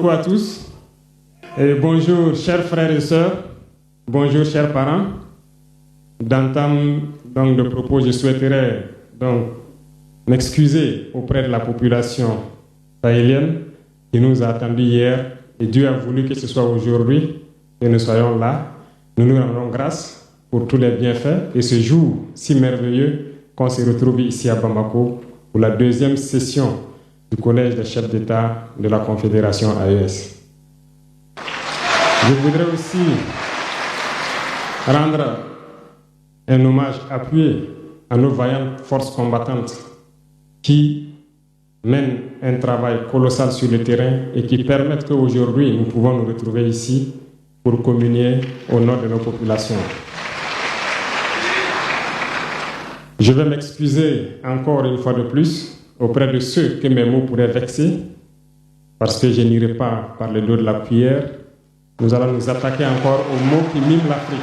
beaucoup à tous. Et bonjour, chers frères et sœurs. Bonjour, chers parents. D'entame donc de propos, je souhaiterais donc m'excuser auprès de la population sahélienne qui nous a attendus hier. Et Dieu a voulu que ce soit aujourd'hui que nous soyons là. Nous nous rendons grâce pour tous les bienfaits et ce jour si merveilleux qu'on se retrouve ici à Bamako pour la deuxième session du Collège des chefs d'État de la Confédération AES. Je voudrais aussi rendre un hommage appuyé à nos vaillantes forces combattantes qui mènent un travail colossal sur le terrain et qui permettent qu'aujourd'hui nous pouvons nous retrouver ici pour communier au nom de nos populations. Je vais m'excuser encore une fois de plus auprès de ceux que mes mots pourraient vexer, parce que je n'irai pas par le dos de la cuillère. Nous allons nous attaquer encore aux mots qui miment l'Afrique.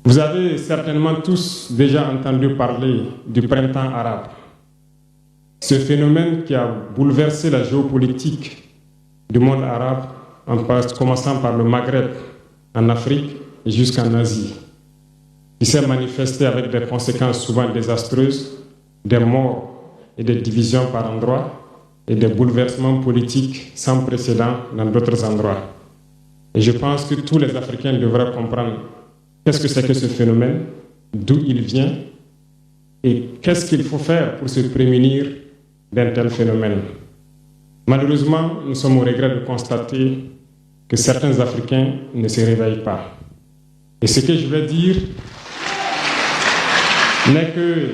Vous avez certainement tous déjà entendu parler du printemps arabe. Ce phénomène qui a bouleversé la géopolitique du monde arabe, en commençant par le Maghreb, en Afrique et jusqu'en Asie, qui s'est manifesté avec des conséquences souvent désastreuses, des morts et des divisions par endroits, et des bouleversements politiques sans précédent dans d'autres endroits. Et je pense que tous les Africains devraient comprendre qu'est-ce que c'est que ce phénomène, d'où il vient, et qu'est-ce qu'il faut faire pour se prémunir d'un tel phénomène. Malheureusement, nous sommes au regret de constater que certains Africains ne se réveillent pas. Et ce que je vais dire n'est que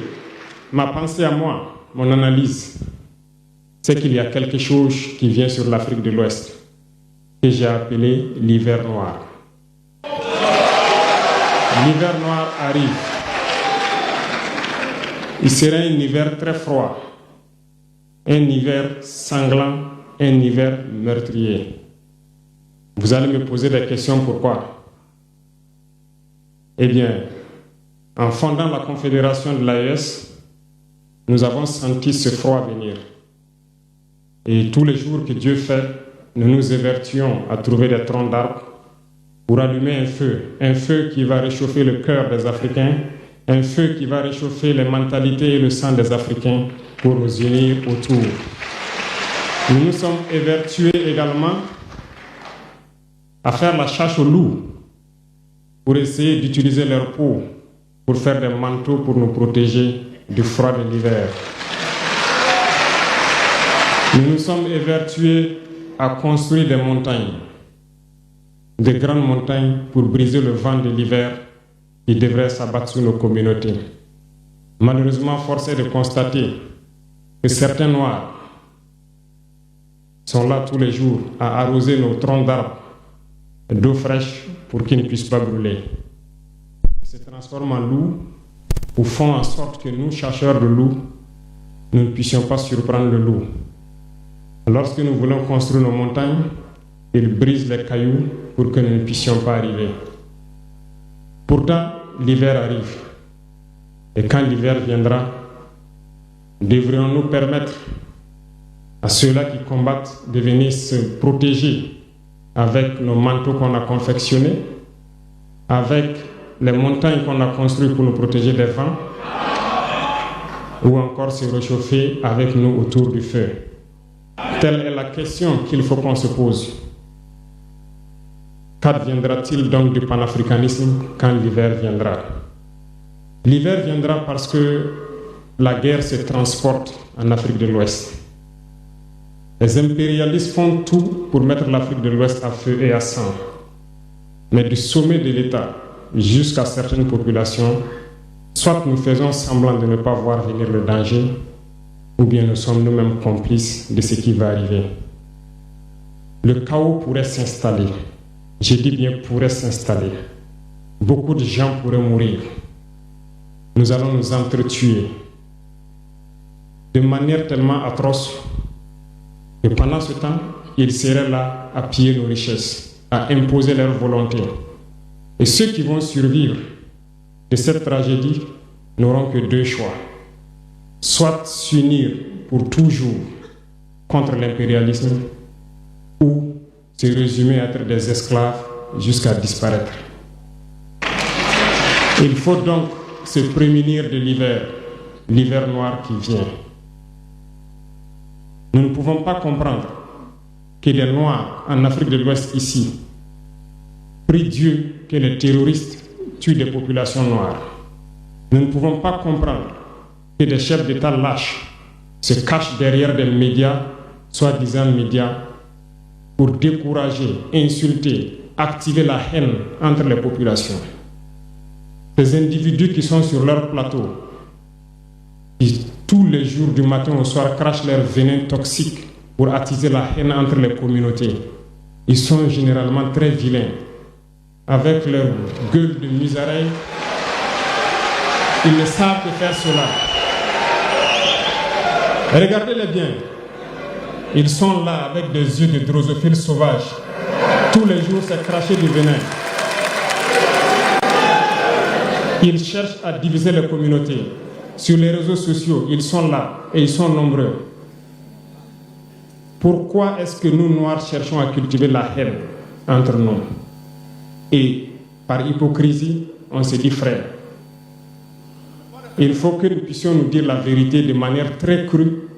ma pensée à moi, mon analyse, c'est qu'il y a quelque chose qui vient sur l'Afrique de l'Ouest, que j'ai appelé l'hiver noir. L'hiver noir arrive. Il sera un hiver très froid, un hiver sanglant, un hiver meurtrier. Vous allez me poser des questions, pourquoi? Eh bien, en fondant la Confédération de l'AES, nous avons senti ce froid venir. Et tous les jours que Dieu fait, nous nous évertuons à trouver des troncs d'arbres pour allumer un feu qui va réchauffer le cœur des Africains, un feu qui va réchauffer les mentalités et le sang des Africains pour nous unir autour. Nous nous sommes évertués également à faire la chasse aux loups pour essayer d'utiliser leur peau pour faire des manteaux pour nous protéger du froid de l'hiver. Nous nous sommes évertués à construire des montagnes, de grandes montagnes pour briser le vent de l'hiver qui devrait s'abattre sur nos communautés. Malheureusement, force est de constater que certains Noirs sont là tous les jours à arroser nos troncs d'arbres d'eau fraîche pour qu'ils ne puissent pas brûler. Ils se transforment en loups ou font en sorte que nous, chercheurs de loups, nous ne puissions pas surprendre le loup. Lorsque nous voulons construire nos montagnes, ils brisent les cailloux pour que nous ne puissions pas arriver. Pourtant, l'hiver arrive. Et quand l'hiver viendra, devrions-nous permettre à ceux-là qui combattent de venir se protéger avec nos manteaux qu'on a confectionnés, avec les montagnes qu'on a construites pour nous protéger des vents, ou encore se réchauffer avec nous autour du feu. Telle est la question qu'il faut qu'on se pose. Qu'adviendra-t-il donc du panafricanisme quand l'hiver viendra? L'hiver viendra parce que la guerre se transporte en Afrique de l'Ouest. Les impérialistes font tout pour mettre l'Afrique de l'Ouest à feu et à sang. Mais du sommet de l'État jusqu'à certaines populations, soit nous faisons semblant de ne pas voir venir le danger, ou bien nous sommes nous-mêmes complices de ce qui va arriver. Le chaos pourrait s'installer. Je dis bien pourrait s'installer. Beaucoup de gens pourraient mourir. Nous allons nous entretuer de manière tellement atroce que pendant ce temps, ils seraient là à piller nos richesses, à imposer leur volonté. Et ceux qui vont survivre de cette tragédie n'auront que deux choix. soit s'unir pour toujours contre l'impérialisme ou se résumer à être des esclaves jusqu'à disparaître. Il faut donc se prémunir de l'hiver noir qui vient. Nous ne pouvons pas comprendre que les Noirs en Afrique de l'Ouest ici prient Dieu que les terroristes tuent des populations noires. Nous ne pouvons pas comprendre que des chefs d'État lâches se cachent derrière des médias, soi-disant médias, pour décourager, insulter, activer la haine entre les populations. Ces individus qui sont sur leur plateau, qui tous les jours du matin au soir crachent leur venin toxique pour attiser la haine entre les communautés, ils sont généralement très vilains. Avec leur gueule de musaraigne, ils ne savent que faire cela. Regardez-les bien. Ils sont là avec des yeux de drosophiles sauvages. Tous les jours, c'est cracher du venin. Ils cherchent à diviser les communautés. Sur les réseaux sociaux, ils sont là et ils sont nombreux. Pourquoi est-ce que nous, Noirs, cherchons à cultiver la haine entre nous? Et par hypocrisie, on se dit frère. Il faut que nous puissions nous dire la vérité de manière très crue,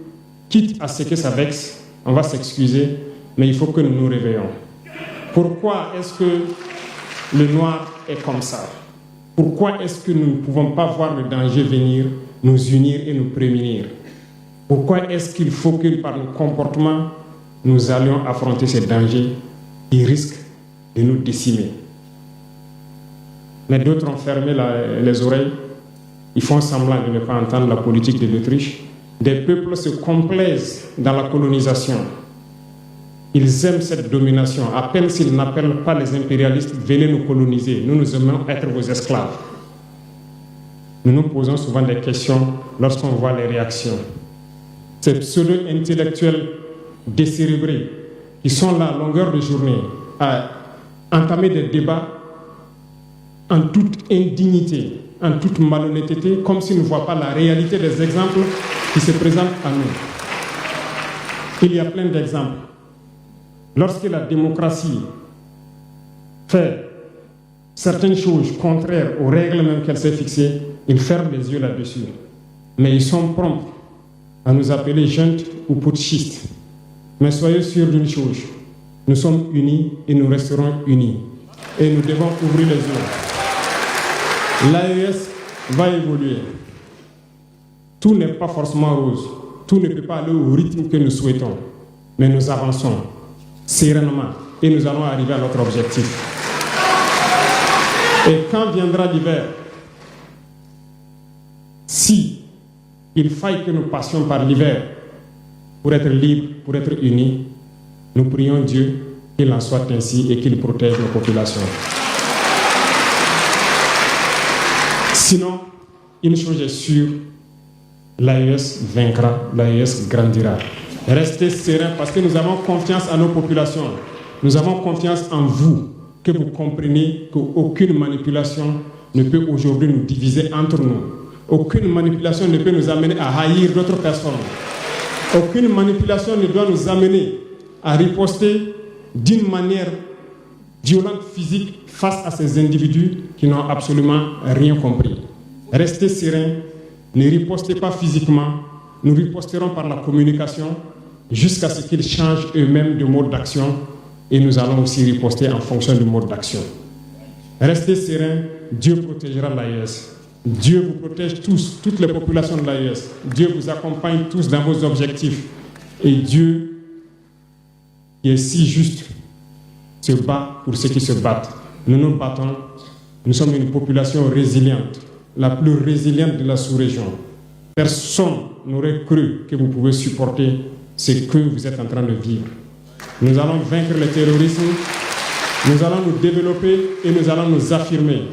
quitte à ce que ça vexe, on va s'excuser, mais il faut que nous nous réveillons. Pourquoi est-ce que le noir est comme ça? Pourquoi est-ce que nous ne pouvons pas voir le danger venir, nous unir et nous prémunir? Pourquoi est-ce qu'il faut que par nos comportements, nous allions affronter ces dangers qui risquent de nous décimer? Mais d'autres ont fermé les oreilles. Ils font semblant de ne pas entendre la politique de l'Autriche. Des peuples se complaisent dans la colonisation. Ils aiment cette domination. À peine s'ils n'appellent pas les impérialistes, venez nous coloniser. Nous aimons être vos esclaves. Nous nous posons souvent des questions lorsqu'on voit les réactions. Ces pseudo-intellectuels décérébrés qui sont là à longueur de journée à entamer des débats en toute indignité, en toute malhonnêteté, comme s'ils ne voient pas la réalité des exemples qui se présentent à nous. Il y a plein d'exemples. Lorsque la démocratie fait certaines choses contraires aux règles même qu'elle s'est fixées, ils ferment les yeux là-dessus. Mais ils sont prompts à nous appeler juntes ou putschistes. Mais soyez sûrs d'une chose, nous sommes unis et nous resterons unis. Et nous devons ouvrir les yeux. L'AES va évoluer. Tout n'est pas forcément rose. Tout ne peut pas aller au rythme que nous souhaitons. Mais nous avançons sereinement et nous allons arriver à notre objectif. Et quand viendra l'hiver, si il faille que nous passions par l'hiver pour être libres, pour être unis, nous prions Dieu qu'il en soit ainsi et qu'il protège nos populations. Sinon, une chose est sûre, l'AES vaincra, l'AES grandira. Restez sereins parce que nous avons confiance en nos populations. Nous avons confiance en vous, que vous compreniez qu'aucune manipulation ne peut aujourd'hui nous diviser entre nous. Aucune manipulation ne peut nous amener à haïr d'autres personnes. Aucune manipulation ne doit nous amener à riposter d'une manière violente, physique, face à ces individus qui n'ont absolument rien compris. Restez sereins, ne ripostez pas physiquement, nous riposterons par la communication jusqu'à ce qu'ils changent eux-mêmes de mode d'action et nous allons aussi riposter en fonction du mode d'action. Restez sereins, Dieu protégera l'AES. Dieu vous protège tous, toutes les populations de l'AES. Dieu vous accompagne tous dans vos objectifs. Et Dieu, qui est si juste, se bat pour ceux qui se battent. Nous nous battons. Nous sommes une population résiliente, la plus résiliente de la sous-région. Personne n'aurait cru que vous pouvez supporter ce que vous êtes en train de vivre. Nous allons vaincre le terrorisme, nous allons nous développer et nous allons nous affirmer.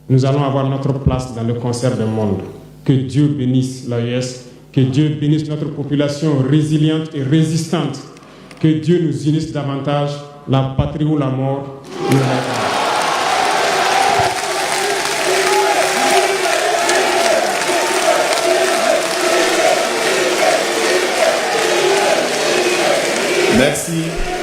Nous allons avoir notre place dans le concert du monde. Que Dieu bénisse l'AES, que Dieu bénisse notre population résiliente et résistante. Que Dieu nous unisse davantage, la patrie ou la mort. Merci.